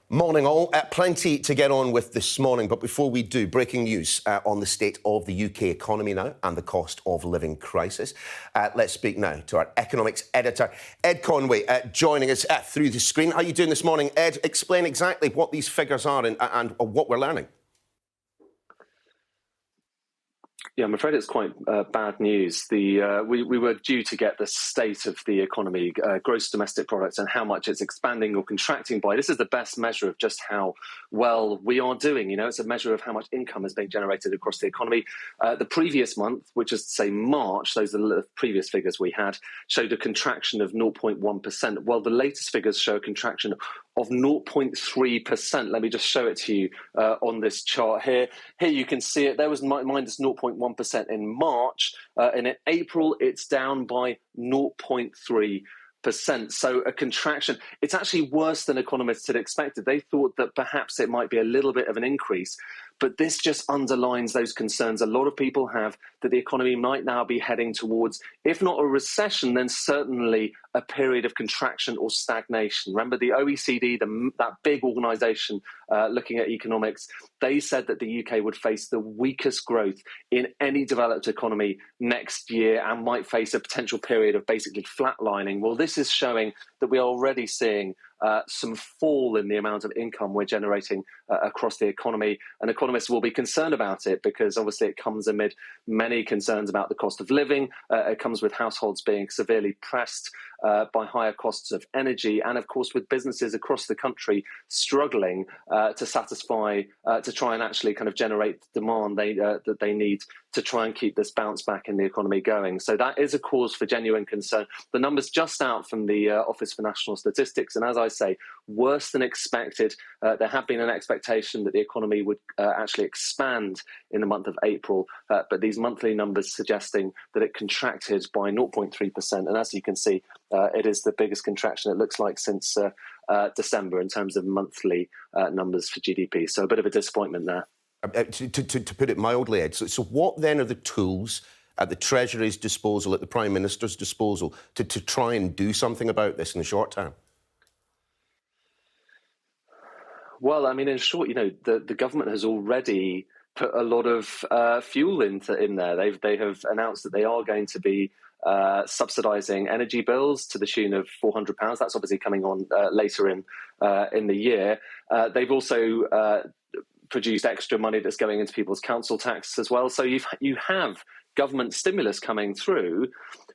Morning all. Plenty to get on with this morning, but before we do, breaking news on the state of the UK economy now and the cost of living crisis. Let's speak now to our economics editor, Ed Conway, joining us through the screen. How are you doing this morning, Ed? Explain exactly what these figures are and what we're learning. Yeah, I'm afraid it's quite bad news. We were due to get the state of the economy, gross domestic product, and how much it's expanding or contracting by. This is the best measure of just how well we are doing. You know, it's a measure of how much income is being generated across the economy. The previous month, which is to say March, those are the previous figures we had, showed a contraction of 0.1%. Well, the latest figures show a contraction of 0.3%. Let me just show it to you on this chart here. Here you can see it. There was minus 0.1% in March, and in April it's down by 0.3%. So a contraction. It's actually worse than economists had expected. They thought that perhaps it might be a little bit of an increase, but this just underlines those concerns a lot of people have that the economy might now be heading towards, if not a recession, then certainly a period of contraction or stagnation. Remember the OECD, that big organisation looking at economics, they said that the UK would face the weakest growth in any developed economy next year and might face a potential period of basically flatlining. Well, this is showing that we are already seeing some fall in the amount of income we're generating across the economy. And economists will be concerned about it because obviously it comes amid many concerns about the cost of living. It comes with households being severely pressed by higher costs of energy, and of course with businesses across the country struggling to satisfy, to try and actually kind of generate the demand that they need to try and keep this bounce back in the economy going. So that is a cause for genuine concern. The numbers just out from the Office for National Statistics, and as I say, worse than expected. There had been an expectation that the economy would actually expand in the month of April, but these monthly numbers suggesting that it contracted by 0.3%. And as you can see, it is the biggest contraction it looks like since December in terms of monthly numbers for GDP. So a bit of a disappointment there. To put it mildly, Ed, so what then are the tools at the Treasury's disposal, at the Prime Minister's disposal, to try and do something about this in the short term? Well, I mean, in short, you know, the government has already put a lot of fuel in there. They have announced that they are going to be subsidising energy bills to the tune of £400. That's obviously coming on later in the year. They've also produced extra money that's going into people's council tax as well. So you have government stimulus coming through,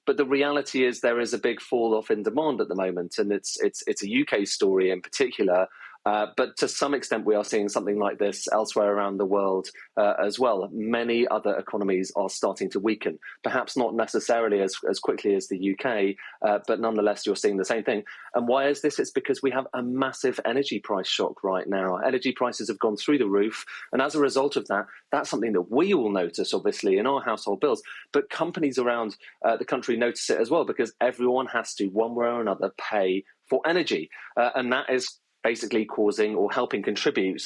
but the reality is there is a big fall off in demand at the moment, and it's a UK story in particular. But to some extent, we are seeing something like this elsewhere around the world as well. Many other economies are starting to weaken, perhaps not necessarily as quickly as the UK, but nonetheless, you're seeing the same thing. And why is this? It's because we have a massive energy price shock right now. Energy prices have gone through the roof. And as a result of that, that's something that we all notice, obviously, in our household bills. But companies around the country notice it as well, because everyone has to, one way or another, pay for energy. And that is basically causing or helping contribute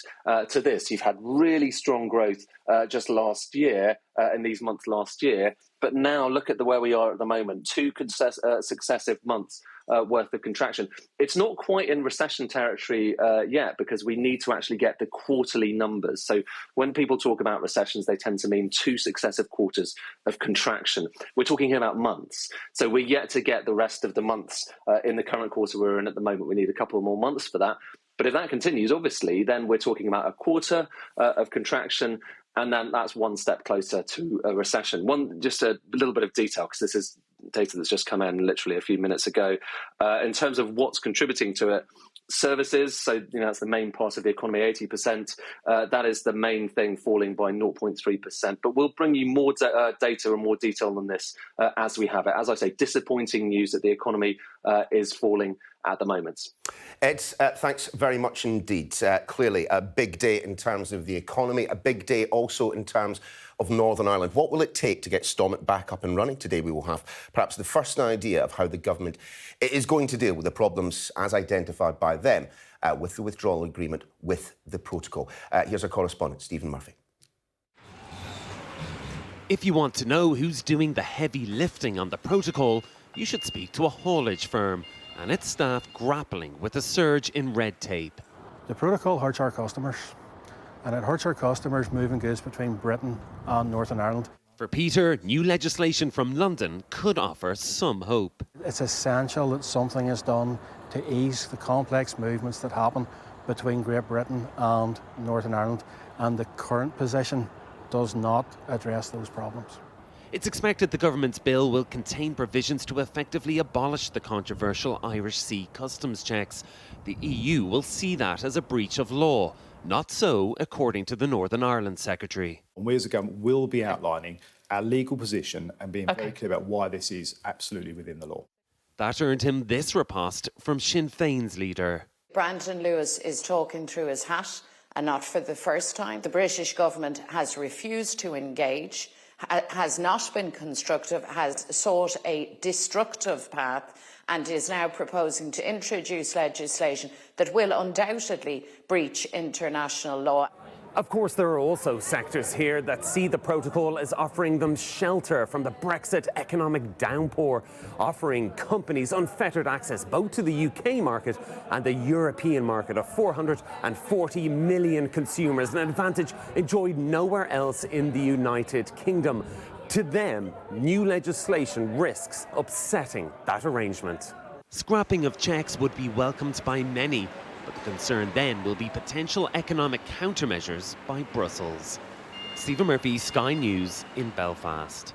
to this. You've had really strong growth just last year, in these months last year, but now look at where we are at the moment, two successive months worth of contraction. It's not quite in recession territory yet, because we need to actually get the quarterly numbers. So when people talk about recessions, they tend to mean two successive quarters of contraction. We're talking here about months. So we're yet to get the rest of the months in the current quarter we're in at the moment. We need a couple more months for that. But if that continues, obviously, then we're talking about a quarter of contraction, and then that's one step closer to a recession. Just a little bit of detail, because this is data that's just come in literally a few minutes ago. In terms of what's contributing to it, services, so that's the main part of the economy, 80%. That is the main thing, falling by 0.3%. But we'll bring you more data and more detail on this as we have it. As I say, disappointing news that the economy is falling at the moment. Ed, thanks very much indeed. Clearly a big day in terms of the economy, a big day also in terms of Northern Ireland. What will it take to get Stuart back up and running? Today we will have perhaps the first idea of how the government is going to deal with the problems as identified by them with the withdrawal agreement with the protocol. Here's our correspondent, Stephen Murphy. If you want to know who's doing the heavy lifting on the protocol, you should speak to a haulage firm and its staff grappling with a surge in red tape. The protocol hurts our customers, and it hurts our customers moving goods between Britain and Northern Ireland. For Peter, new legislation from London could offer some hope. It's essential that something is done to ease the complex movements that happen between Great Britain and Northern Ireland, and the current position does not address those problems. It's expected the government's bill will contain provisions to effectively abolish the controversial Irish Sea customs checks. The EU will see that as a breach of law. Not so, according to the Northern Ireland Secretary. We as a government will be outlining our legal position and being very clear about why this is absolutely within the law. That earned him this riposte from Sinn Féin's leader. Brandon Lewis is talking through his hat, and not for the first time. The British government has refused to engage, has not been constructive, has sought a destructive path, and is now proposing to introduce legislation that will undoubtedly breach international law. Of course, there are also sectors here that see the protocol as offering them shelter from the Brexit economic downpour, offering companies unfettered access both to the UK market and the European market of 440 million consumers, an advantage enjoyed nowhere else in the United Kingdom. To them, new legislation risks upsetting that arrangement. Scrapping of checks would be welcomed by many, but the concern then will be potential economic countermeasures by Brussels. Stephen Murphy, Sky News in Belfast.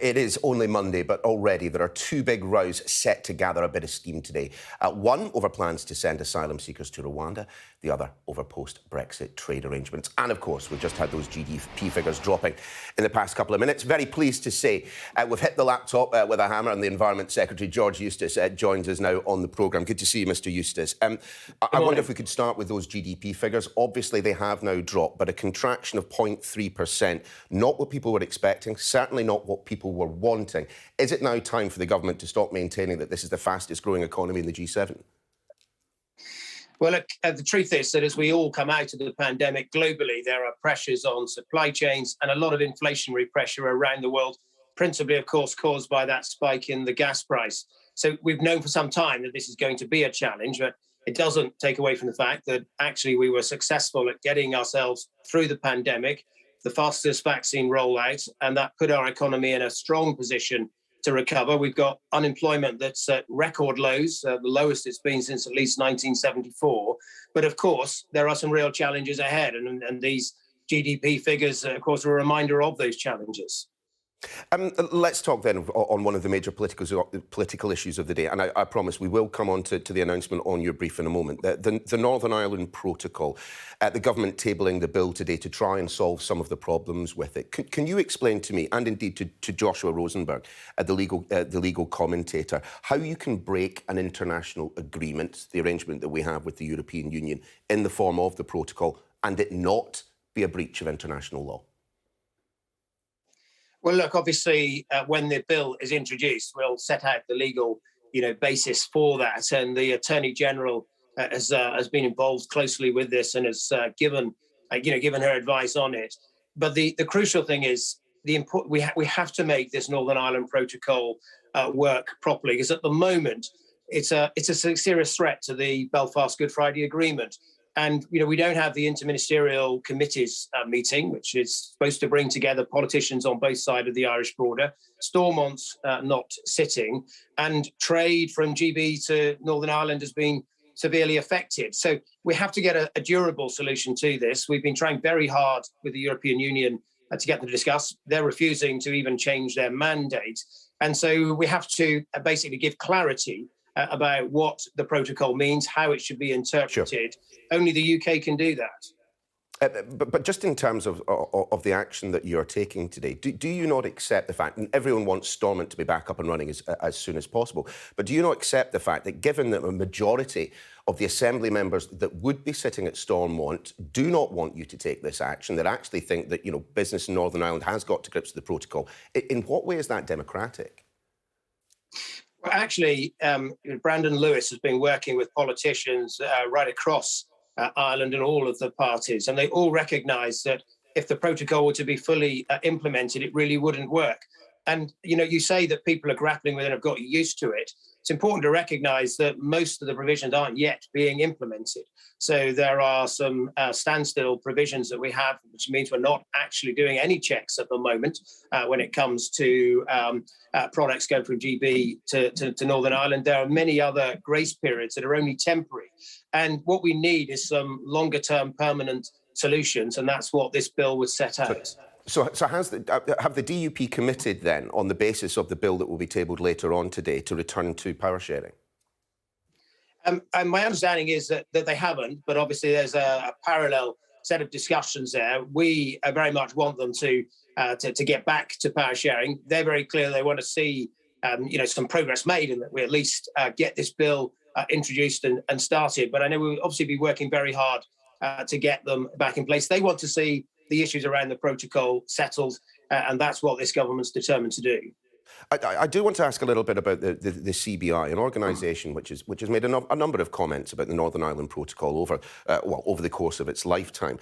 It is only Monday, but already there are two big rows set to gather a bit of steam today. One over plans to send asylum seekers to Rwanda, the other over post-Brexit trade arrangements. And of course, we've just had those GDP figures dropping in the past couple of minutes. Very pleased to say we've hit the laptop with a hammer, and the Environment Secretary, George Eustace, joins us now on the programme. Good to see you, Mr Eustace. I wonder if we could start with those GDP figures. Obviously, they have now dropped, but a contraction of 0.3%, not what people were expecting, certainly not what people were wanting. Is it now time for the government to stop maintaining that this is the fastest growing economy in the G7? Well, look, the truth is that as we all come out of the pandemic globally, there are pressures on supply chains and a lot of inflationary pressure around the world, principally, of course, caused by that spike in the gas price. So we've known for some time that this is going to be a challenge, but it doesn't take away from the fact that actually we were successful at getting ourselves through the pandemic, the fastest vaccine rollout, and that put our economy in a strong position to recover. We've got unemployment that's at record lows, the lowest it's been since at least 1974. But of course, there are some real challenges ahead, and these GDP figures, of course, are a reminder of those challenges. Let's talk then on one of the major political issues of the day, and I promise we will come on to the announcement on your brief in a moment. The Northern Ireland Protocol, the government tabling the bill today to try and solve some of the problems with it. Can you explain to me, and indeed to Joshua Rosenberg, the legal commentator, how you can break an international agreement, the arrangement that we have with the European Union, in the form of the protocol, and it not be a breach of international law? Well, look, obviously, when the bill is introduced, we'll set out the legal, basis for that. And the Attorney General has been involved closely with this and has given her advice on it. But the crucial thing is we have to make this Northern Ireland Protocol work properly, because at the moment it's a serious threat to the Belfast Good Friday Agreement. And, we don't have the interministerial committees meeting, which is supposed to bring together politicians on both sides of the Irish border. Stormont's not sitting, and trade from GB to Northern Ireland has been severely affected. So we have to get a durable solution to this. We've been trying very hard with the European Union to get them to discuss. They're refusing to even change their mandate. And so we have to basically give clarity about what the protocol means, how it should be interpreted. Sure. Only the UK can do that. But just in terms of the action that you're taking today, do you not accept the fact, and everyone wants Stormont to be back up and running as soon as possible, but do you not accept the fact that given that a majority of the Assembly members that would be sitting at Stormont do not want you to take this action, that actually think that, business in Northern Ireland has got to grips with the protocol? In what way is that democratic? Well, actually, Brandon Lewis has been working with politicians right across Ireland and all of the parties, and they all recognise that if the protocol were to be fully implemented, it really wouldn't work. And, you say that people are grappling with it and have got used to it. it's important to recognise that most of the provisions aren't yet being implemented. So there are some standstill provisions that we have, which means we're not actually doing any checks at the moment when it comes to products going from GB to Northern Ireland. There are many other grace periods that are only temporary. And what we need is some longer-term permanent solutions, and that's what this bill would set out. So have the DUP committed then, on the basis of the bill that will be tabled later on today, to return to power sharing? And my understanding is that they haven't, but obviously there's a parallel set of discussions there. We very much want them to get back to power sharing. They're very clear they want to see some progress made, and that we at least get this bill introduced and started. But I know we'll obviously be working very hard to get them back in place. They want to see the issues around the protocol settled, and that's what this government's determined to do. I do want to ask a little bit about the CBI, an organisation which has made a number of comments about the Northern Ireland Protocol over the course of its lifetime.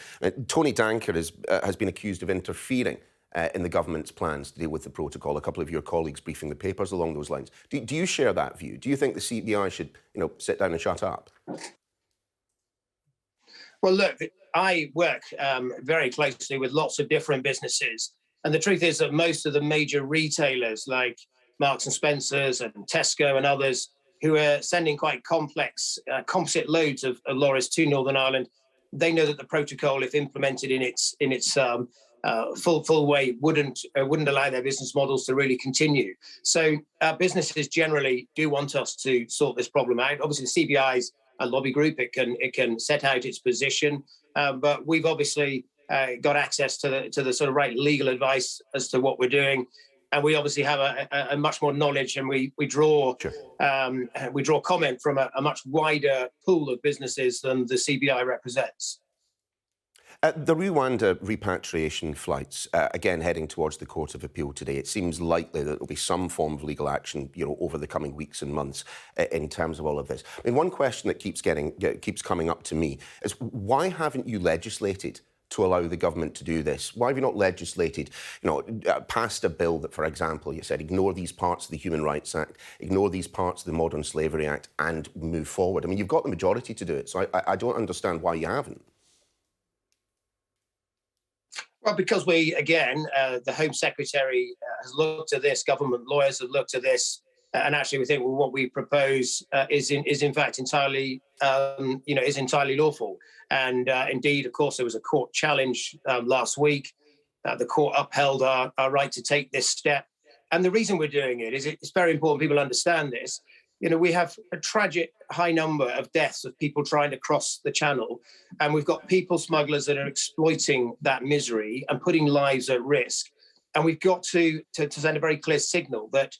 Tony Danker has been accused of interfering in the government's plans to deal with the protocol. A couple of your colleagues briefing the papers along those lines. Do you share that view? Do you think the CBI should, sit down and shut up? Well, look, I work very closely with lots of different businesses. And the truth is that most of the major retailers like Marks and Spencer's and Tesco and others who are sending quite complex composite loads of lorries to Northern Ireland, they know that the protocol, if implemented in its full way, wouldn't allow their business models to really continue. So businesses generally do want us to sort this problem out. Obviously, the CBI's a lobby group; it can set out its position, but we've obviously got access to the sort of right legal advice as to what we're doing, and we obviously have a much more knowledge, and we draw comment from a much wider pool of businesses than the CBI represents. The Rwanda repatriation flights, again heading towards the Court of Appeal today, it seems likely that there will be some form of legal action, over the coming weeks and months in terms of all of this. I mean, one question that keeps coming up to me is, why haven't you legislated to allow the government to do this? Why have you not legislated, passed a bill that, for example, you said, ignore these parts of the Human Rights Act, ignore these parts of the Modern Slavery Act, and move forward? I mean, you've got the majority to do it, so I don't understand why you haven't. Well, because the Home Secretary has looked at this, government lawyers have looked at this, and actually we think what we propose is in fact entirely lawful. And indeed, of course, there was a court challenge last week. The court upheld our right to take this step. And the reason we're doing it is it's very important people understand this. We have a tragic high number of deaths of people trying to cross the channel. And we've got people smugglers that are exploiting that misery and putting lives at risk. And we've got to send a very clear signal that,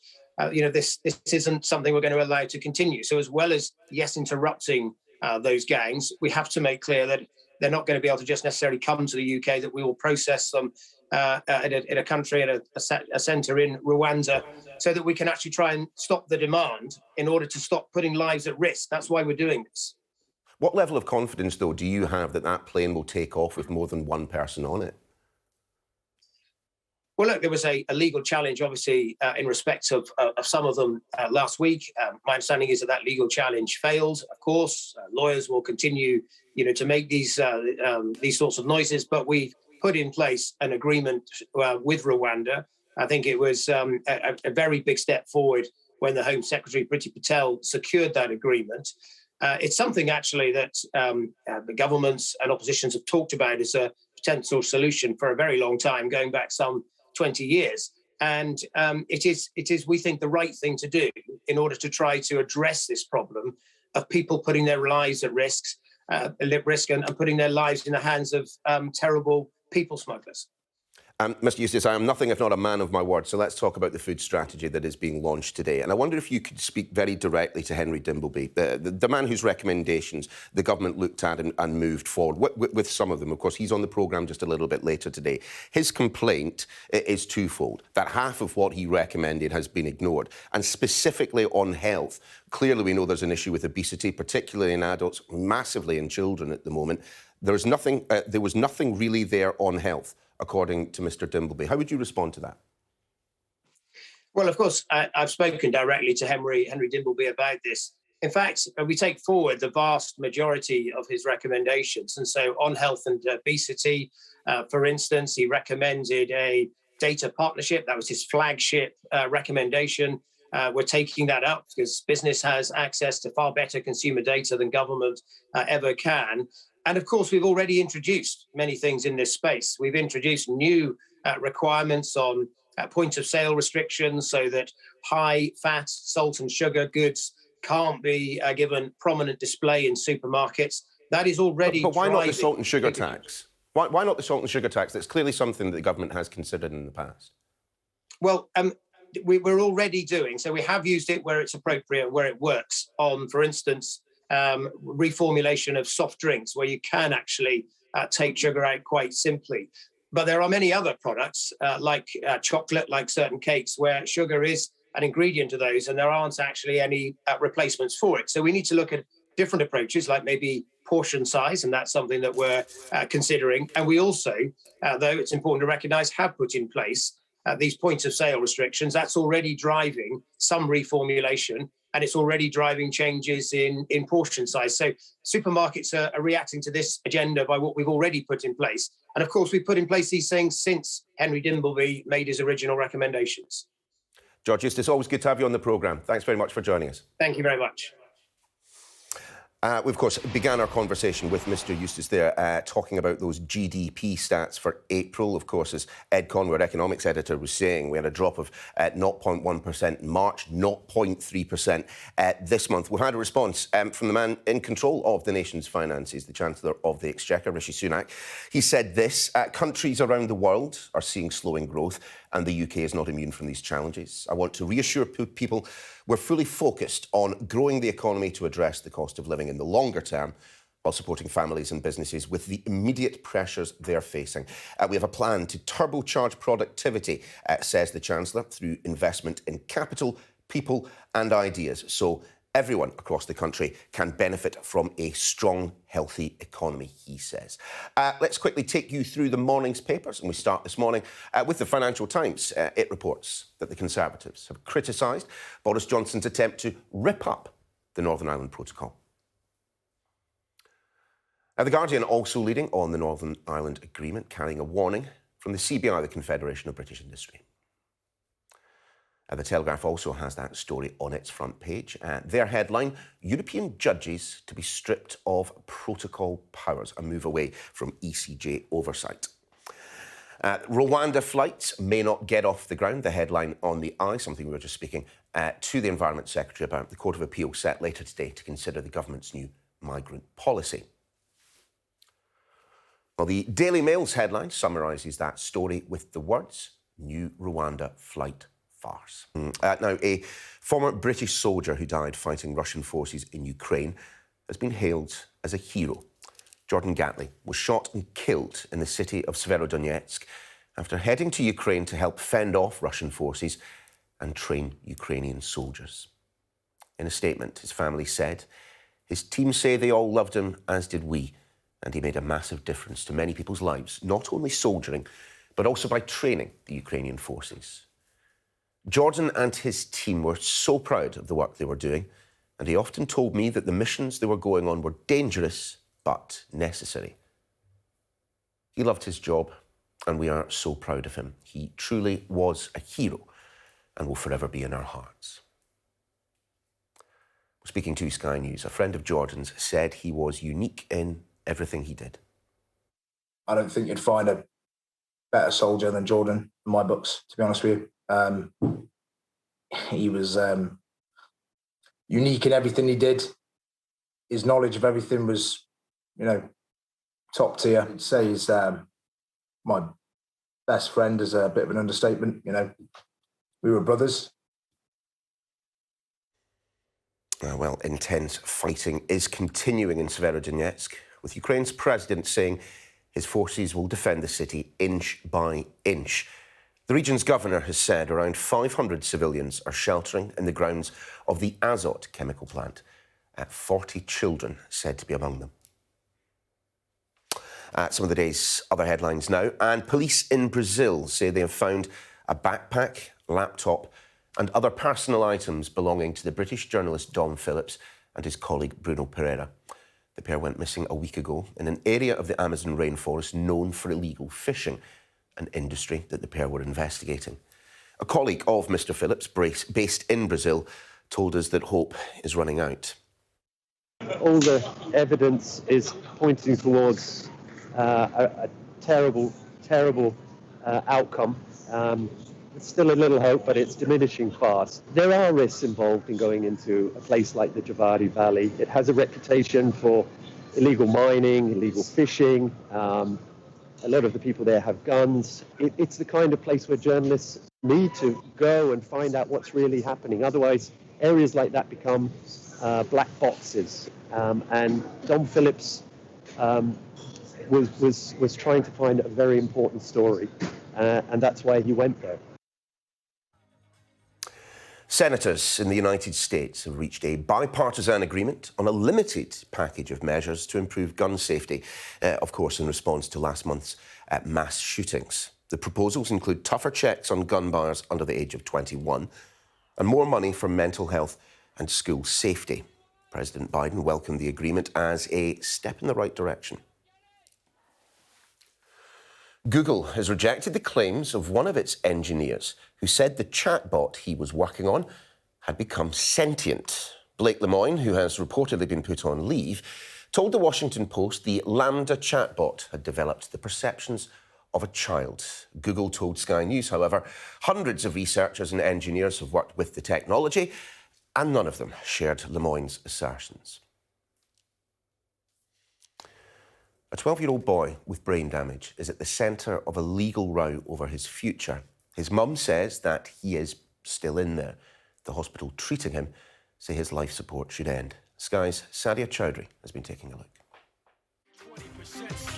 this isn't something we're going to allow to continue. So as well as, yes, interrupting those gangs, we have to make clear that they're not going to be able to just necessarily come to the UK, that we will process them in a country, at a centre in Rwanda, so that we can actually try and stop the demand in order to stop putting lives at risk. That's why we're doing this. What level of confidence, though, do you have that plane will take off with more than one person on it? Well, look, there was a legal challenge, obviously, in respect of some of them last week. My understanding is that legal challenge failed. Of course, lawyers will continue, to make these sorts of noises, but we put in place an agreement with Rwanda. I think it was a very big step forward when the Home Secretary, Priti Patel, secured that agreement. It's something, actually, that the governments and oppositions have talked about as a potential solution for a very long time, going back some 20 years. And it is, we think, the right thing to do in order to try to address this problem of people putting their lives at risk and putting their lives in the hands of terrible people smugglers. Mr Eustace, I am nothing if not a man of my word, so let's talk about the food strategy that is being launched today. And I wonder if you could speak very directly to Henry Dimbleby, the man whose recommendations the government looked at and moved forward, with some of them. Of course, he's on the programme just a little bit later today. His complaint is twofold, that half of what he recommended has been ignored, and specifically on health. Clearly, we know there's an issue with obesity, particularly in adults, massively in children at the moment. There was nothing really there on health, according to Mr Dimbleby. How would you respond to that? Well, of course, I've spoken directly to Henry Dimbleby about this. In fact, we take forward the vast majority of his recommendations. And so on health and obesity, for instance, he recommended a data partnership. That was his flagship recommendation. We're taking that up because business has access to far better consumer data than government ever can. And of course, we've already introduced many things in this space. We've introduced new requirements on point of sale restrictions so that high fat, salt and sugar goods can't be given prominent display in supermarkets. That is already But why not the salt and sugar tax? Why not the salt and sugar tax? That's clearly something that the government has considered in the past. Well, we're already doing. So we have used it where it's appropriate, where it works on, for instance, reformulation of soft drinks, where you can actually take sugar out quite simply. But there are many other products like chocolate, like certain cakes, where sugar is an ingredient to those, and there aren't actually any replacements for it. So we need to look at different approaches, like maybe portion size, and that's something that we're considering. And we also, though it's important to recognise, have put in place these points of sale restrictions. That's already driving some reformulation, and it's already driving changes in portion size. So supermarkets are reacting to this agenda by what we've already put in place. And of course, we've put in place these things since Henry Dimbleby made his original recommendations. George Eustace, always good to have you on the programme. Thanks very much for joining us. Thank you very much. We, of course, began our conversation with Mr Eustace there, talking about those GDP stats for April. Of course, as Ed Conway, our economics editor, was saying, we had a drop of 0.1% in March, 0.3% this month. We had a response from the man in control of the nation's finances, the Chancellor of the Exchequer, Rishi Sunak. He said this: countries around the world are seeing slowing growth, and the UK is not immune from these challenges. I want to reassure people we're fully focused on growing the economy to address the cost of living in the longer term, while supporting families and businesses with the immediate pressures they're facing. We have a plan to turbocharge productivity, says the Chancellor, through investment in capital, people and ideas, so everyone across the country can benefit from a strong, healthy economy, he says. Let's quickly take you through the morning's papers, and we start this morning with the Financial Times. It reports that the Conservatives have criticised Boris Johnson's attempt to rip up the Northern Ireland Protocol. The Guardian also leading on the Northern Ireland Agreement, carrying a warning from the CBI, the Confederation of British Industry. The Telegraph also has that story on its front page. Their headline: European judges to be stripped of protocol powers, a move away from ECJ oversight. Rwanda flights may not get off the ground, the headline on the Eye, something we were just speaking to the Environment Secretary about. The Court of Appeal set later today to consider the government's new migrant policy. Well, the Daily Mail's headline summarises that story with the words: new Rwanda flight farce. Now, a former British soldier who died fighting Russian forces in Ukraine has been hailed as a hero. Jordan Gatley was shot and killed in the city of Severodonetsk after heading to Ukraine to help fend off Russian forces and train Ukrainian soldiers. In a statement, his family said, his team say they all loved him, as did we, and he made a massive difference to many people's lives, not only soldiering, but also by training the Ukrainian forces. Jordan and his team were so proud of the work they were doing, and he often told me that the missions they were going on were dangerous but necessary. He loved his job, and we are so proud of him. He truly was a hero and will forever be in our hearts. Speaking to Sky News, a friend of Jordan's said he was unique in everything he did. I don't think you'd find a better soldier than Jordan in my books, to be honest with you. He was unique in everything he did. His knowledge of everything was, top tier. I'd say he's my best friend is a bit of an understatement. We were brothers. Well, intense fighting is continuing in Severodonetsk, with Ukraine's president saying his forces will defend the city inch by inch. The region's governor has said around 500 civilians are sheltering in the grounds of the Azot chemical plant. 40 children said to be among them. Some of the day's other headlines now. And police in Brazil say they have found a backpack, laptop and other personal items belonging to the British journalist Dom Phillips and his colleague Bruno Pereira. The pair went missing a week ago in an area of the Amazon rainforest known for illegal fishing, an industry that the pair were investigating. A colleague of Mr. Phillips, based in Brazil, told us that hope is running out. All the evidence is pointing towards a terrible outcome. It's still a little hope, but it's diminishing fast. There are risks involved in going into a place like the Javari Valley. It has a reputation for illegal mining, illegal fishing. A lot of the people there have guns. It's the kind of place where journalists need to go and find out what's really happening. Otherwise, areas like that become black boxes. And Dom Phillips was trying to find a very important story, and that's why he went there. Senators in the United States have reached a bipartisan agreement on a limited package of measures to improve gun safety, of course, in response to last month's mass shootings. The proposals include tougher checks on gun buyers under the age of 21 and more money for mental health and school safety. President Biden welcomed the agreement as a step in the right direction. Google has rejected the claims of one of its engineers who said the chatbot he was working on had become sentient. Blake Lemoine, who has reportedly been put on leave, told the Washington Post the Lambda chatbot had developed the perceptions of a child. Google told Sky News, however, hundreds of researchers and engineers have worked with the technology, and none of them shared Lemoine's assertions. A 12-year-old boy with brain damage is at the centre of a legal row over his future. His mum says that he is still in there. The hospital treating him say his life support should end. Sky's Sadia Chowdhury has been taking a look.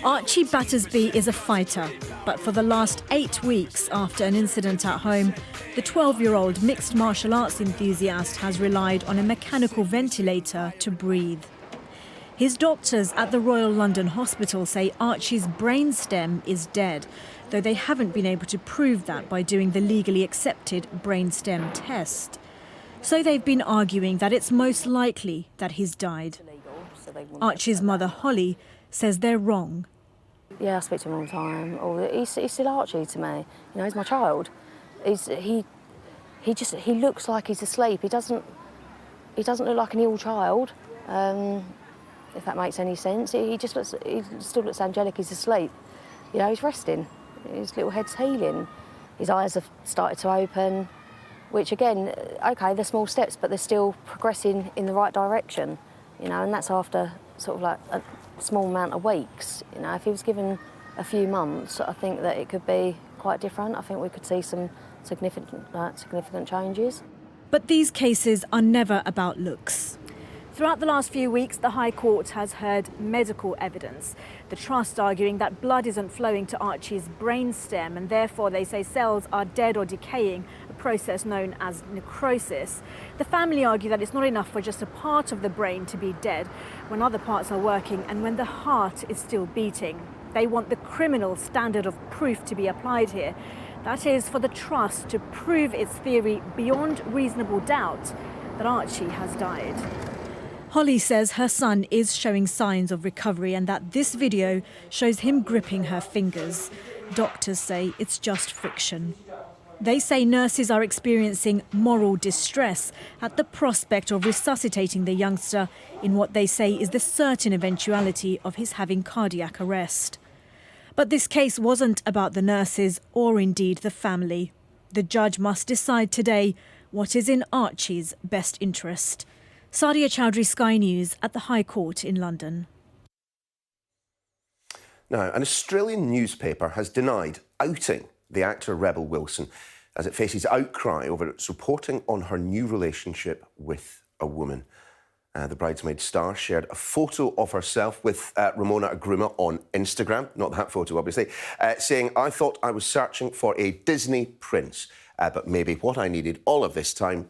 Archie Battersby is a fighter, but for the last 8 weeks after an incident at home, the 12-year-old mixed martial arts enthusiast has relied on a mechanical ventilator to breathe. His doctors at the Royal London Hospital say Archie's brainstem is dead, though they haven't been able to prove that by doing the legally accepted brainstem test. So they've been arguing that it's most likely that he's died. Archie's mother, Holly, says they're wrong. Yeah, I speak to him all the time. He's still Archie to me. You know, he's my child. He looks like he's asleep. He doesn't look like an ill child. If that makes any sense. He still looks angelic. He's asleep. You know, he's resting. His little head's healing. His eyes have started to open, which again, okay, they're small steps, but they're still progressing in the right direction. You know, and that's after sort of like a small amount of weeks. You know, if he was given a few months, I think that it could be quite different. I think we could see some significant changes. But these cases are never about looks. Throughout the last few weeks, the High Court has heard medical evidence. The Trust arguing that blood isn't flowing to Archie's brainstem and therefore they say cells are dead or decaying, a process known as necrosis. The family argue that it's not enough for just a part of the brain to be dead when other parts are working and when the heart is still beating. They want the criminal standard of proof to be applied here. That is, for the Trust to prove its theory beyond reasonable doubt that Archie has died. Holly says her son is showing signs of recovery and that this video shows him gripping her fingers. Doctors say it's just friction. They say nurses are experiencing moral distress at the prospect of resuscitating the youngster in what they say is the certain eventuality of his having cardiac arrest. But this case wasn't about the nurses or indeed the family. The judge must decide today what is in Archie's best interest. Sadia Chowdhury, Sky News, at the High Court in London. Now, an Australian newspaper has denied outing the actor Rebel Wilson as it faces outcry over its reporting on her new relationship with a woman. The bridesmaid star shared a photo of herself with Ramona Agruma on Instagram, not that photo obviously, saying, "I thought I was searching for a Disney prince, but maybe what I needed all of this time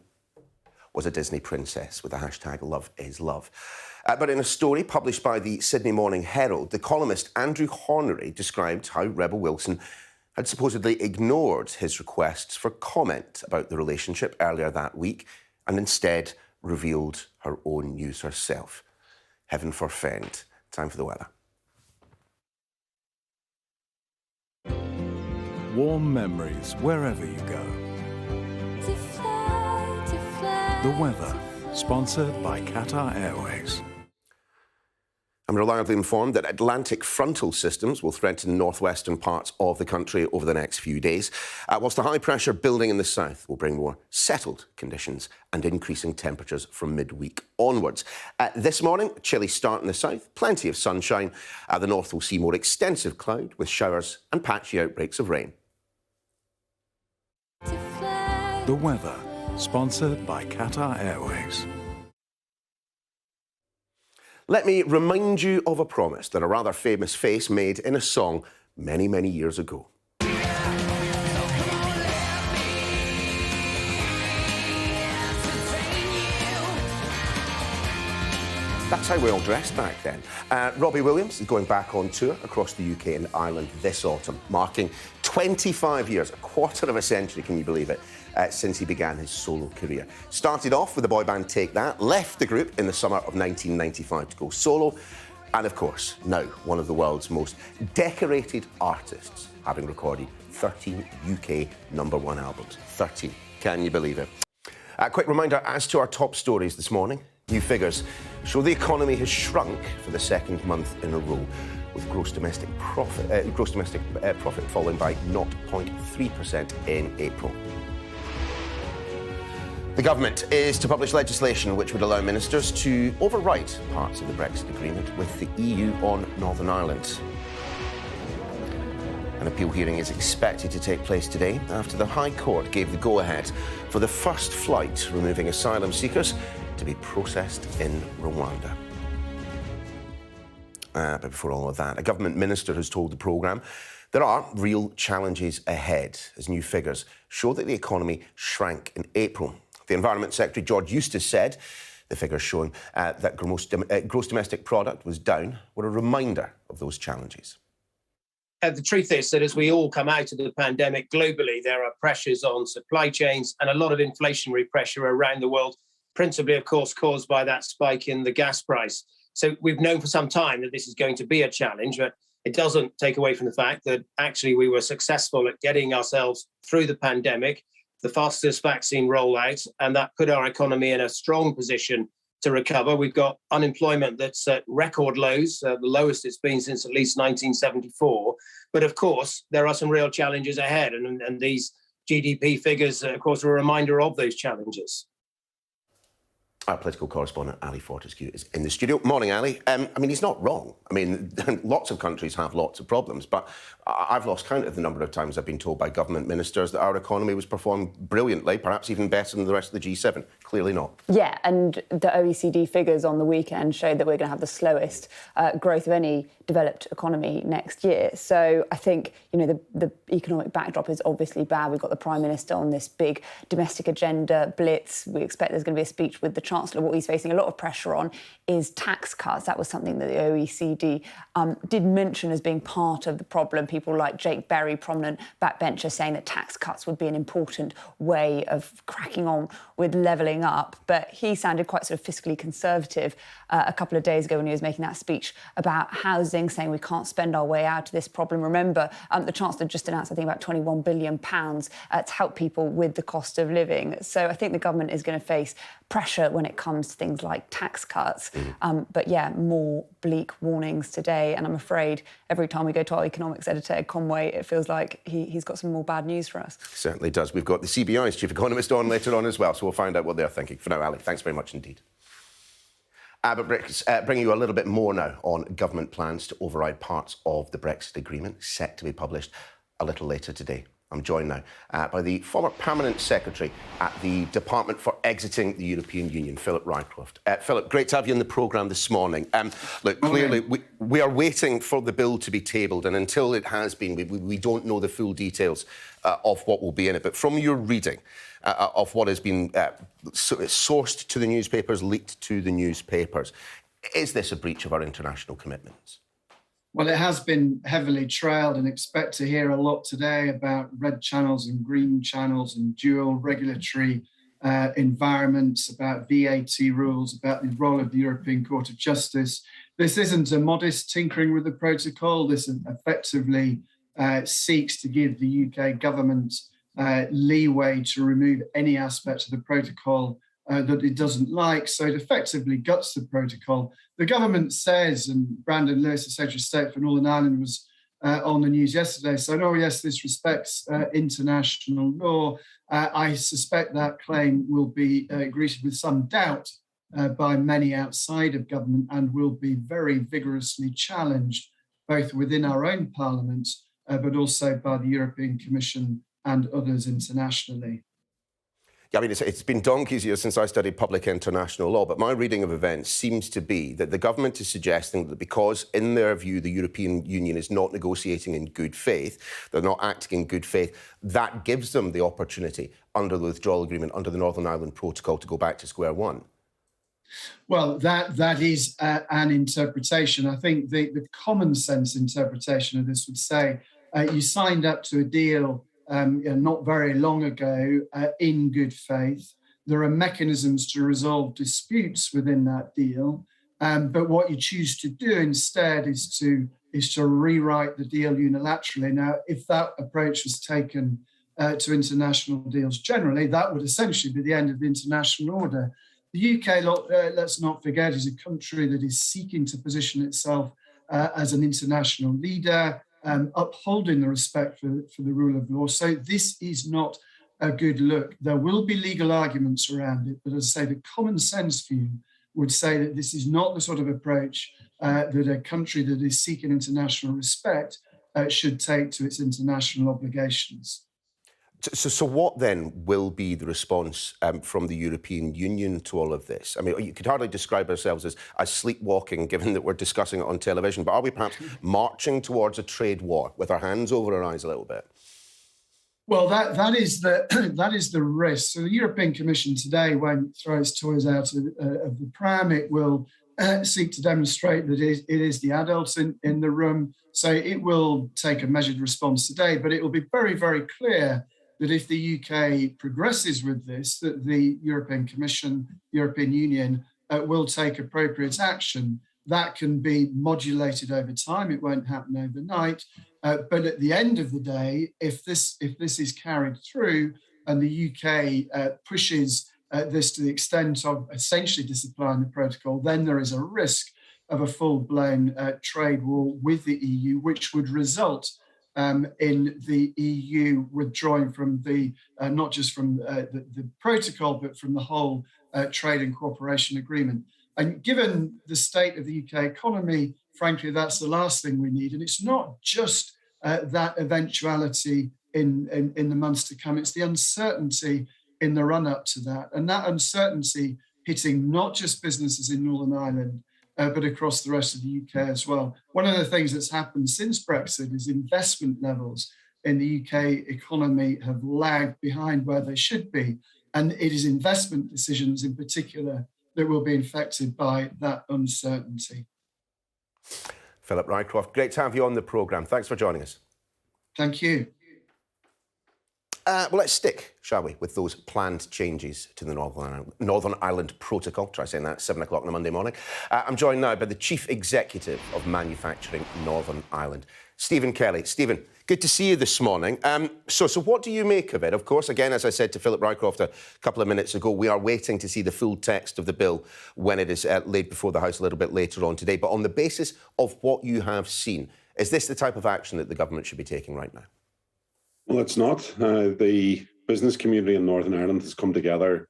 was a Disney princess," with the hashtag Love is Love. But in a story published by the Sydney Morning Herald, the columnist Andrew Hornery described how Rebel Wilson had supposedly ignored his requests for comment about the relationship earlier that week and instead revealed her own news herself. Heaven forfend. Time for the weather. Warm memories wherever you go. The weather, sponsored by Qatar Airways. I'm reliably informed that Atlantic frontal systems will threaten northwestern parts of the country over the next few days, whilst the high pressure building in the south will bring more settled conditions and increasing temperatures from midweek onwards. This morning, a chilly start in the south, plenty of sunshine. The north will see more extensive cloud with showers and patchy outbreaks of rain. The weather, sponsored by Qatar Airways. Let me remind you of a promise that a rather famous face made in a song many, many years ago. That's how we all dressed back then. Robbie Williams is going back on tour across the UK and Ireland this autumn, marking 25 years, a quarter of a century, can you believe it, since he began his solo career. Started off with the boy band Take That, left the group in the summer of 1995 to go solo, and of course, now one of the world's most decorated artists, having recorded 13 UK #1 albums. 13, can you believe it? A quick reminder as to our top stories this morning. New figures show the economy has shrunk for the second month in a row, with gross domestic profit falling by 0.3% in April. The government is to publish legislation which would allow ministers to overwrite parts of the Brexit agreement with the EU on Northern Ireland. An appeal hearing is expected to take place today after the High Court gave the go-ahead for the first flight removing asylum seekers to be processed in Rwanda. But before all of that, a government minister has told the programme there are real challenges ahead as new figures show that the economy shrank in April. The Environment Secretary, George Eustice, said the figures showing that gross domestic product was down were a reminder of those challenges. The truth is that as we all come out of the pandemic globally, there are pressures on supply chains and a lot of inflationary pressure around the world, principally, of course, caused by that spike in the gas price. So we've known for some time that this is going to be a challenge, but it doesn't take away from the fact that actually we were successful at getting ourselves through the pandemic, the fastest vaccine rollout, and that put our economy in a strong position to recover. We've got unemployment that's at record lows, the lowest it's been since at least 1974. But of course, there are some real challenges ahead. And these GDP figures, of course, are a reminder of those challenges. Our political correspondent, Ali Fortescue, is in the studio. Morning, Ali. I mean, he's not wrong. I mean, lots of countries have lots of problems, but I've lost count of the number of times I've been told by government ministers that our economy was performing brilliantly, perhaps even better than the rest of the G7. Clearly not. Yeah, and the OECD figures on the weekend showed that we're going to have the slowest growth of any developed economy next year. So I think, you know, the economic backdrop is obviously bad. We've got the Prime Minister on this big domestic agenda blitz. We expect there's going to be a speech with the Chancellor. What he's facing a lot of pressure on is tax cuts. That was something that the OECD did mention as being part of the problem. People like Jake Berry, prominent backbencher, saying that tax cuts would be an important way of cracking on with levelling up. But he sounded quite sort of fiscally conservative a couple of days ago when he was making that speech about housing, saying we can't spend our way out of this problem. Remember, the Chancellor just announced, I think, about £21 billion to help people with the cost of living. So I think the government is going to face pressure when it comes to things like tax cuts. But yeah, more bleak warnings today. And I'm afraid every time we go to our economics editor, Ed Conway, it feels like he's got some more bad news for us. Certainly does. We've got the CBI's chief economist on later on as well, so we'll find out what they're thinking. For now, Ali, thanks very much indeed. But bringing you a little bit more now on government plans to override parts of the Brexit agreement, set to be published a little later today. I'm joined now by the former Permanent Secretary at the Department for Exiting the European Union, Philip Rycroft. Philip, great to have you in the programme this morning. Look, clearly, we are waiting for the bill to be tabled, and until it has been, we don't know the full details of what will be in it. But from your reading of what has been sourced to the newspapers, leaked to the newspapers, is this a breach of our international commitments? Well, it has been heavily trailed, and expect to hear a lot today about red channels and green channels and dual regulatory environments, about VAT rules, about the role of the European Court of Justice. This isn't a modest tinkering with the protocol. This effectively seeks to give the UK government leeway to remove any aspect of the protocol that it doesn't like. So it effectively guts the protocol. The government says, and Brandon Lewis, the Secretary of State for Northern Ireland, was on the news yesterday, saying, oh yes, this respects international law. I suspect that claim will be greeted with some doubt by many outside of government, and will be very vigorously challenged, both within our own parliament, but also by the European Commission and others internationally. Yeah, I mean, it's been donkeys years since I studied public international law, but my reading of events seems to be that the government is suggesting that because, in their view, the European Union is not negotiating in good faith, they're not acting in good faith, that gives them the opportunity, under the withdrawal agreement, under the Northern Ireland Protocol, to go back to square one. Well, that is an interpretation. I think the common sense interpretation of this would say you signed up to a deal not very long ago in good faith. There are mechanisms to resolve disputes within that deal, but what you choose to do instead is to rewrite the deal unilaterally. Now, if that approach was taken to international deals generally, that would essentially be the end of the international order. The UK, let's not forget, is a country that is seeking to position itself as an international leader, upholding the respect for the rule of law. So this is not a good look. There will be legal arguments around it, but as I say, the common sense view would say that this is not the sort of approach that a country that is seeking international respect should take to its international obligations. So what then will be the response from the European Union to all of this? I mean, you could hardly describe ourselves as sleepwalking, given that we're discussing it on television, but are we perhaps marching towards a trade war with our hands over our eyes a little bit? Well, that is the risk. So the European Commission today won't throw its toys out of the pram. It will seek to demonstrate that it is the adults in the room. So it will take a measured response today, but it will be very, very clear that if the UK progresses with this, that the European Commission, European Union will take appropriate action. That can be modulated over time. It won't happen overnight. But at the end of the day, if this is carried through and the UK pushes this to the extent of essentially disapplying the protocol, then there is a risk of a full-blown trade war with the EU, which would result in the EU withdrawing from the not just from the protocol, but from the whole trade and cooperation agreement. And given the state of the UK economy, frankly, that's the last thing we need. And it's not just that eventuality in the months to come. It's the uncertainty in the run-up to that. And that uncertainty hitting not just businesses in Northern Ireland, but across the rest of the UK as well. One of the things that's happened since Brexit is investment levels in the UK economy have lagged behind where they should be. And it is investment decisions in particular that will be affected by that uncertainty. Philip Rycroft, great to have you on the programme. Thanks for joining us. Thank you. Well, let's stick, shall we, with those planned changes to the Northern Ireland Protocol. Try saying that, 7 o'clock on a Monday morning. I'm joined now by the Chief Executive of Manufacturing Northern Ireland, Stephen Kelly. Stephen, good to see you this morning. So what do you make of it? Of course, again, as I said to Philip Rycroft a couple of minutes ago, we are waiting to see the full text of the bill when it is laid before the House a little bit later on today. But on the basis of what you have seen, is this the type of action that the government should be taking right now? Well, it's not. The business community in Northern Ireland has come together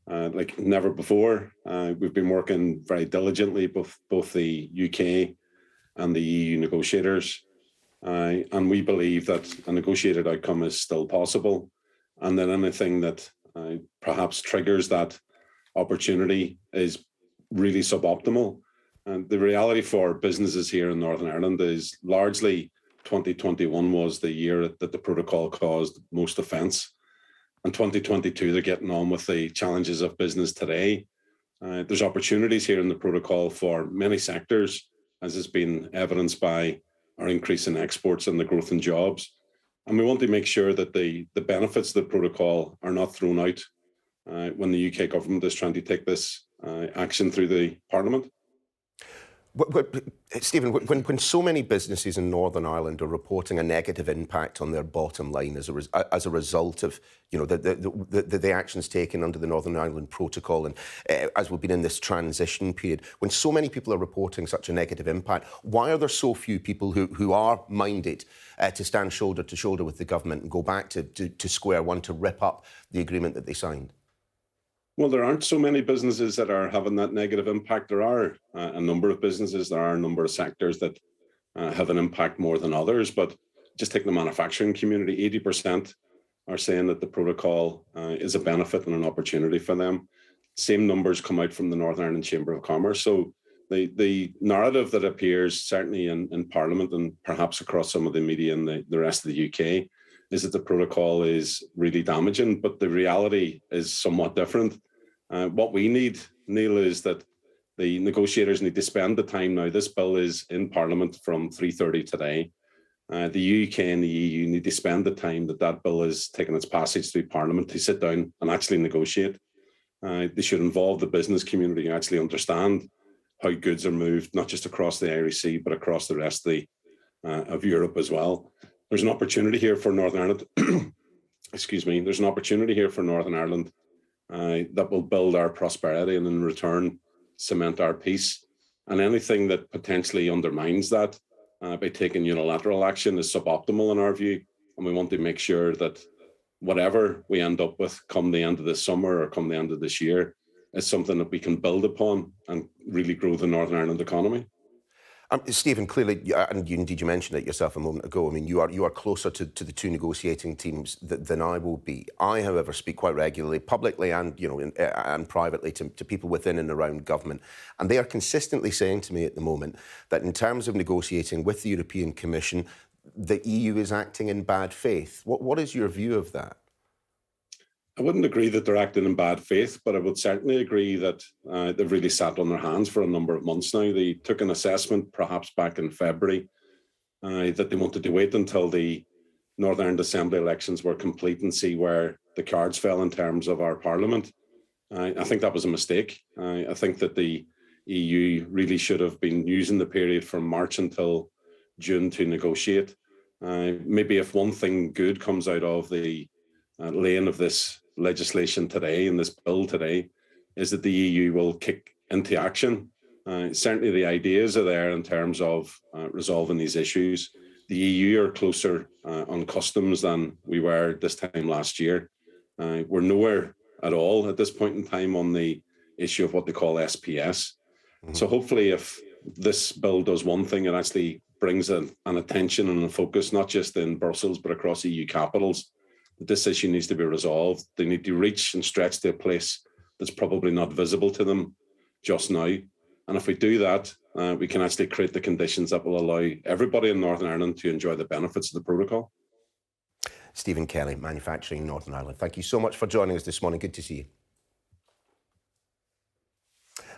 like never before. We've been working very diligently, both the UK and the EU negotiators, and we believe that a negotiated outcome is still possible, and that anything that perhaps triggers that opportunity is really suboptimal. And the reality for businesses here in Northern Ireland is largely 2021 was the year that the protocol caused most offence. And 2022, they're getting on with the challenges of business today. There's opportunities here in the protocol for many sectors, as has been evidenced by our increase in exports and the growth in jobs. And we want to make sure that the benefits of the protocol are not thrown out when the UK government is trying to take this action through the Parliament. Stephen, when so many businesses in Northern Ireland are reporting a negative impact on their bottom line as a result of the actions taken under the Northern Ireland Protocol, and as we've been in this transition period, when so many people are reporting such a negative impact, why are there so few people who are minded to stand shoulder to shoulder with the government and go back to square one to rip up the agreement that they signed? Well, there aren't so many businesses that are having that negative impact. There are a number of businesses, there are a number of sectors that have an impact more than others. But just take the manufacturing community, 80% are saying that the protocol is a benefit and an opportunity for them. Same numbers come out from the Northern Ireland Chamber of Commerce. So the narrative that appears certainly in Parliament and perhaps across some of the media in the rest of the UK is that the protocol is really damaging, but the reality is somewhat different. What we need, Niall, is that the negotiators need to spend the time now. This bill is in Parliament from 3:30 today. The UK and the EU need to spend the time that bill is taking its passage through Parliament to sit down and actually negotiate. They should involve the business community and actually understand how goods are moved, not just across the Irish Sea, but across the rest of Europe as well. There's an opportunity here for Northern Ireland. Excuse me. There's an opportunity here for Northern Ireland that will build our prosperity and in return cement our peace. And anything that potentially undermines that by taking unilateral action is suboptimal in our view. And we want to make sure that whatever we end up with come the end of this summer or come the end of this year is something that we can build upon and really grow the Northern Ireland economy. Stephen, clearly, and you mentioned it yourself a moment ago, I mean, you are closer to the two negotiating teams than I will be. I, however, speak quite regularly, publicly and and privately, to people within and around government. And they are consistently saying to me at the moment that in terms of negotiating with the European Commission, the EU is acting in bad faith. What is your view of that? I wouldn't agree that they're acting in bad faith, but I would certainly agree that they've really sat on their hands for a number of months now. They took an assessment, perhaps back in February, that they wanted to wait until the Northern Ireland Assembly elections were complete and see where the cards fell in terms of our Parliament. I think that was a mistake. I think that the EU really should have been using the period from March until June to negotiate. Maybe if one thing good comes out of the laying of this legislation today and this bill today is that the EU will kick into action. Certainly the ideas are there in terms of resolving these issues. The EU are closer on customs than we were this time last year. We're nowhere at all at this point in time on the issue of what they call SPS. Mm-hmm. So hopefully if this bill does one thing, it actually brings an attention and a focus, not just in Brussels, but across EU capitals. This issue needs to be resolved. They need to reach and stretch to a place that's probably not visible to them just now. And if we do that, we can actually create the conditions that will allow everybody in Northern Ireland to enjoy the benefits of the protocol. Stephen Kelly, Manufacturing Northern Ireland. Thank you so much for joining us this morning. Good to see you.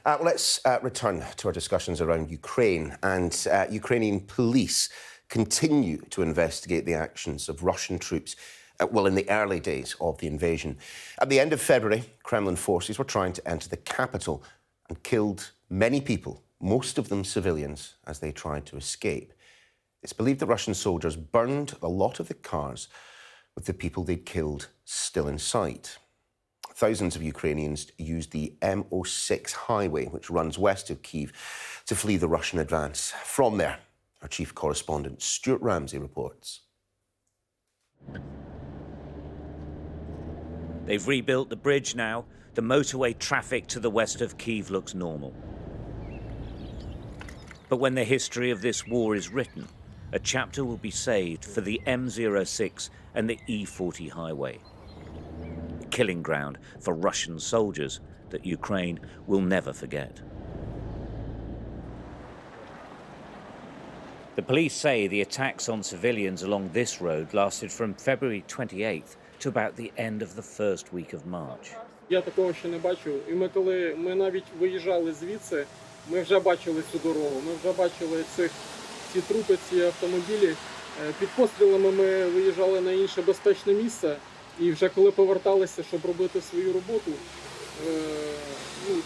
Let's return to our discussions around Ukraine. And Ukrainian police continue to investigate the actions of Russian troops in the early days of the invasion. At the end of February, Kremlin forces were trying to enter the capital and killed many people, most of them civilians, as they tried to escape. It's believed that Russian soldiers burned a lot of the cars with the people they'd killed still in sight. Thousands of Ukrainians used the M06 highway, which runs west of Kyiv, to flee the Russian advance. From there, our chief correspondent, Stuart Ramsay, reports. They've rebuilt the bridge now. The motorway traffic to the west of Kyiv looks normal. But when the history of this war is written, a chapter will be saved for the M06 and the E40 highway. A killing ground for Russian soldiers that Ukraine will never forget. The police say the attacks on civilians along this road lasted from February 28th to about the end of the first week of March. Я такого ще не бачив. І ми коли навіть виїжджали звідси, Ми вже бачили цю дорогу, ми вже бачили ці трупи, ці автомобілі. Під пострілами ми виїжджали на інше безпечне місце. І вже коли поверталися, щоб робити свою роботу,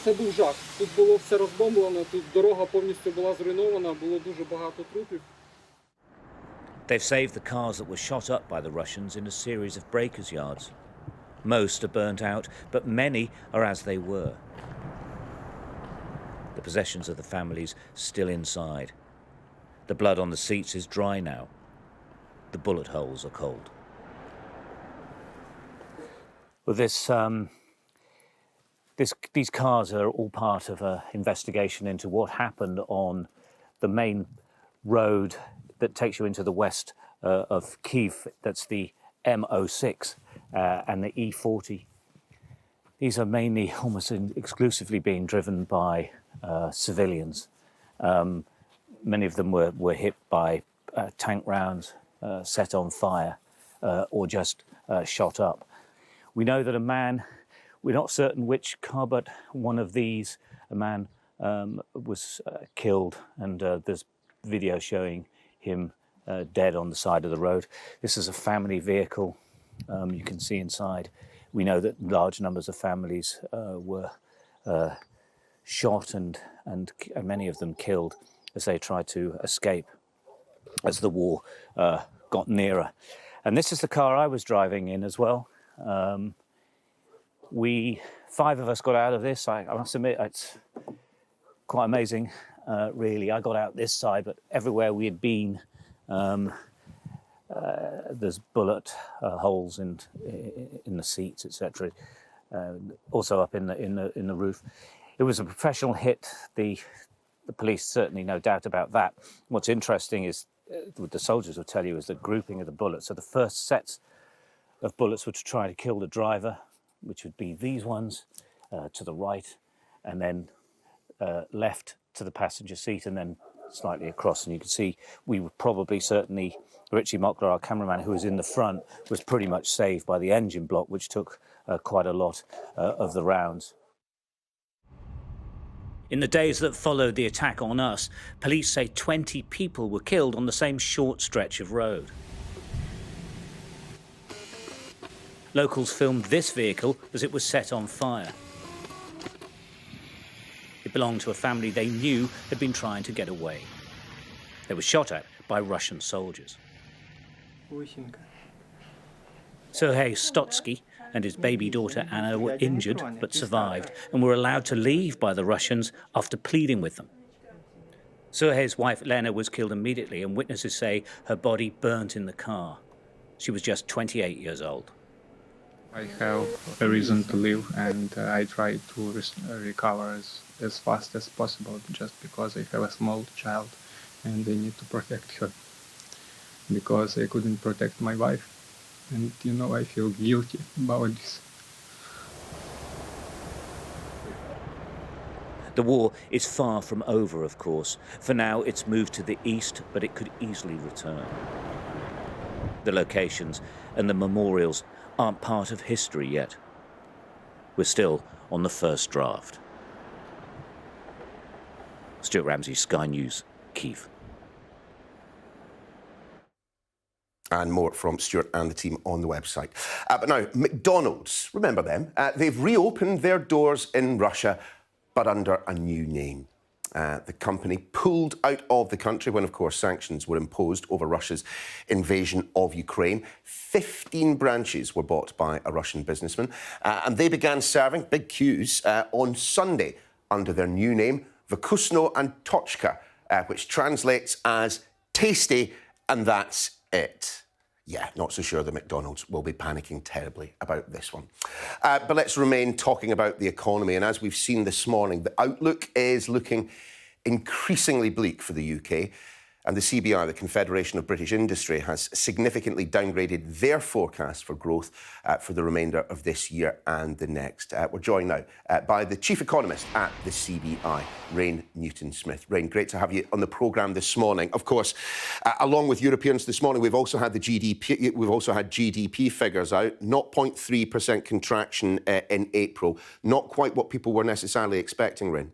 це був жах. Тут було все розбомблено, тут дорога повністю була зруйнована, було дуже багато трупів. They've saved the cars that were shot up by the Russians in a series of breakers' yards. Most are burnt out, but many are as they were. The possessions of the families still inside. The blood on the seats is dry now. The bullet holes are cold. Well, these cars are all part of an investigation into what happened on the main road that takes you into the west of Kyiv. That's the M06 and the E40. These are mainly, almost exclusively being driven by civilians. Many of them were hit by tank rounds, set on fire, or just shot up. We know that a man, we're not certain which car, but one of these, a man was killed, and there's video showing him dead on the side of the road. This is a family vehicle. You can see inside. We know that large numbers of families were shot and many of them killed as they tried to escape as the war got nearer. And this is the car I was driving in as well. Five of us got out of this. I must admit, it's quite amazing, really. I got out this side, but everywhere we had been, there's bullet holes in the seats, etc. Also up in the roof. It was a professional hit. The police certainly, no doubt about that. What's interesting is, what the soldiers will tell you, is the grouping of the bullets. So the first sets of bullets were to try to kill the driver, which would be these ones to the right, and then left to the passenger seat, and then slightly across. And you can see we were probably, certainly, Richie Mockler, our cameraman, who was in the front, was pretty much saved by the engine block, which took quite a lot of the rounds. In the days that followed the attack on us, police say 20 people were killed on the same short stretch of road. Locals filmed this vehicle as it was set on fire. It belonged to a family they knew had been trying to get away. They were shot at by Russian soldiers. Sergei Stotsky and his baby daughter Anna were injured but survived and were allowed to leave by the Russians after pleading with them. Sergei's wife Lena was killed immediately, and witnesses say her body burnt in the car. She was just 28 years old. I have a reason to live, and I try to recover as fast as possible, just because I have a small child and I need to protect her, because I couldn't protect my wife. And, I feel guilty about this. The war is far from over, of course. For now, it's moved to the east, but it could easily return. The locations and the memorials aren't part of history yet. We're still on the first draft. Stuart Ramsay, Sky News, Kyiv. And more from Stuart and the team on the website. But now, McDonald's, remember them? They've reopened their doors in Russia, but under a new name. The company pulled out of the country when, of course, sanctions were imposed over Russia's invasion of Ukraine. 15 branches were bought by a Russian businessman, and they began serving big queues on Sunday under their new name, Vkusno and Tochka, which translates as tasty, and that's it. Yeah, not so sure the McDonald's will be panicking terribly about this one. But let's remain talking about the economy. And as we've seen this morning, the outlook is looking increasingly bleak for the UK. And the CBI, the Confederation of British Industry, has significantly downgraded their forecast for growth for the remainder of this year and the next. We're joined now by the Chief Economist at the CBI, Rain Newton-Smith. Rain, great to have you on the programme this morning. Of course, along with Europeans this morning, we've also had the GDP. We've also had GDP figures out. 0.3% contraction in April. Not quite what people were necessarily expecting, Rain.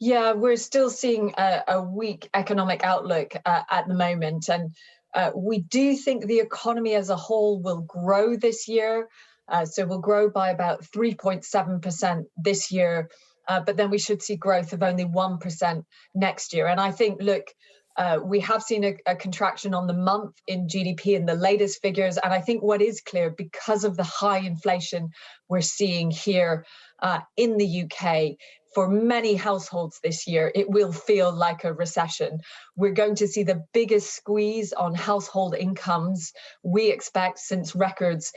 Yeah, we're still seeing a weak economic outlook at the moment. And we do think the economy as a whole will grow this year. So we'll grow by about 3.7% this year. But then we should see growth of only 1% next year. And I think, look, we have seen a contraction on the month in GDP in the latest figures. And I think what is clear, because of the high inflation we're seeing here in the UK, for many households this year, it will feel like a recession. We're going to see the biggest squeeze on household incomes we expect since records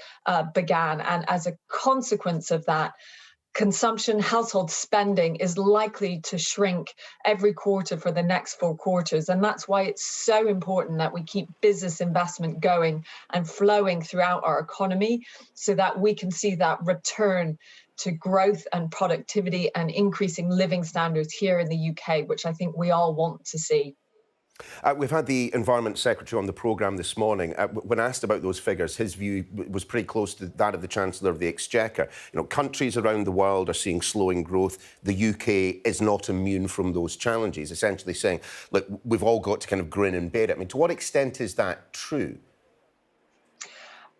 began. And as a consequence of that, consumption, household spending is likely to shrink every quarter for the next 4 quarters. And that's why it's so important that we keep business investment going and flowing throughout our economy so that we can see that return to growth and productivity and increasing living standards here in the UK, which I think we all want to see. We've had the Environment Secretary on the programme this morning. When asked about those figures, his view was pretty close to that of the Chancellor of the Exchequer. You know, countries around the world are seeing slowing growth. The UK is not immune from those challenges, essentially saying, look, we've all got to kind of grin and bear it. I mean, to what extent is that true?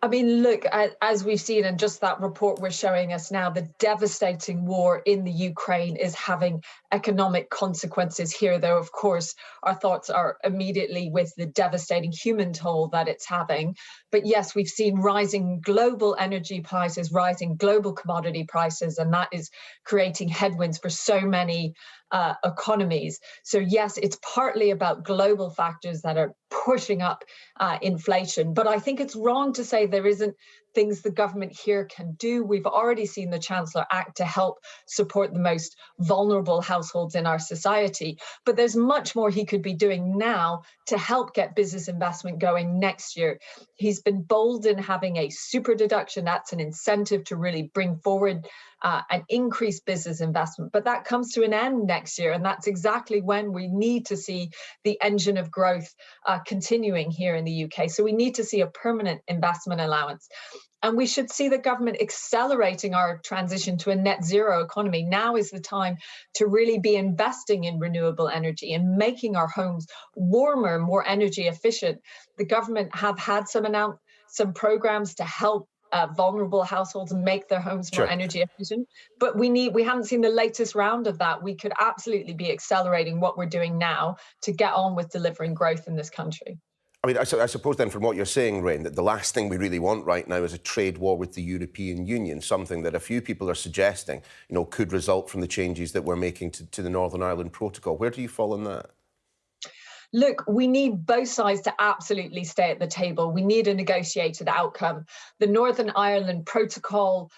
I mean, look, as we've seen, and just that report we're showing us now, the devastating war in the Ukraine is having economic consequences here, though, of course, our thoughts are immediately with the devastating human toll that it's having. But yes, we've seen rising global energy prices, rising global commodity prices, and that is creating headwinds for so many economies. So yes, it's partly about global factors that are pushing up inflation. But I think it's wrong to say there isn't things the government here can do. We've already seen the Chancellor act to help support the most vulnerable households in our society. But there's much more he could be doing now to help get business investment going next year. He's been bold in having a super deduction. That's an incentive to really bring forward and increase business investment. But that comes to an end next year. And that's exactly when we need to see the engine of growth continuing here in the UK. So we need to see a permanent investment allowance. And we should see the government accelerating our transition to a net zero economy. Now is the time to really be investing in renewable energy and making our homes warmer, more energy efficient. The government have had some programs to help vulnerable households make their homes more energy efficient. But we haven't seen the latest round of that. We could absolutely be accelerating what we're doing now to get on with delivering growth in this country. I mean, I suppose then from what you're saying, Rain, that the last thing we really want right now is a trade war with the European Union, something that a few people are suggesting, you know, could result from the changes that we're making to the Northern Ireland Protocol. Where do you fall on that? Look, we need both sides to absolutely stay at the table. We need a negotiated outcome. The Northern Ireland Protocol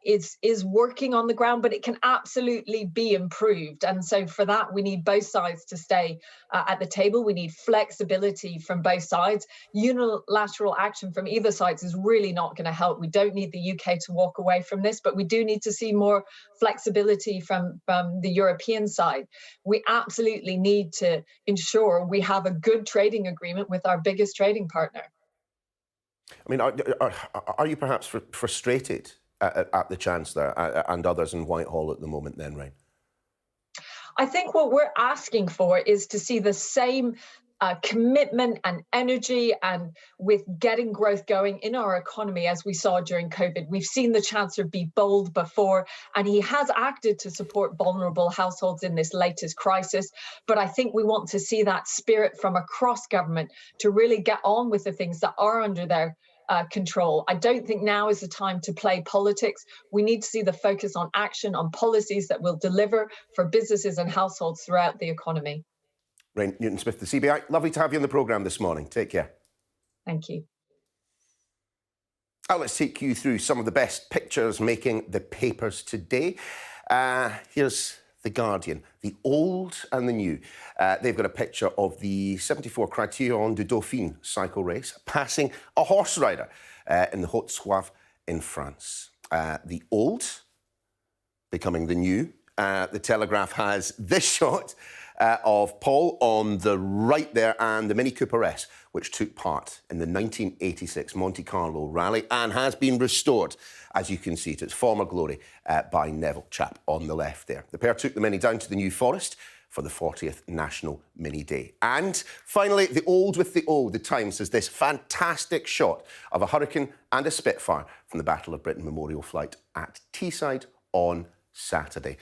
is working on the ground, but it can absolutely be improved. And so for that, we need both sides to stay at the table. We need flexibility from both sides. Unilateral action from either side is really not going to help. We don't need the UK to walk away from this, but we do need to see more flexibility from the European side. We absolutely need to ensure we have a good trading agreement with our biggest trading partner. I mean, are you perhaps frustrated at the Chancellor and others in Whitehall at the moment then, Rain? I think what we're asking for is to see the same commitment and energy and with getting growth going in our economy as we saw during COVID. We've seen the Chancellor be bold before, and he has acted to support vulnerable households in this latest crisis. But I think we want to see that spirit from across government to really get on with the things that are under their control. I don't think now is the time to play politics. We need to see the focus on action, on policies that will deliver for businesses and households throughout the economy. Rain Newton-Smith, the CBI, lovely to have you on the programme this morning. Take care. Thank you. Let's take you through some of the best pictures making the papers today. Here's The Guardian, the old and the new. They've got a picture of the 74 Criterion du Dauphiné cycle race passing a horse rider in the Haute-Soif in France. The old becoming the new. The Telegraph has this shot of Paul on the right there, and the Mini Cooper S, which took part in the 1986 Monte Carlo rally and has been restored, as you can see, to its former glory by Neville, chap on the left there. The pair took the Mini down to the New Forest for the 40th National Mini Day. And finally, the old with the old. The Times has this fantastic shot of a Hurricane and a Spitfire from the Battle of Britain Memorial Flight at Teesside on Saturday.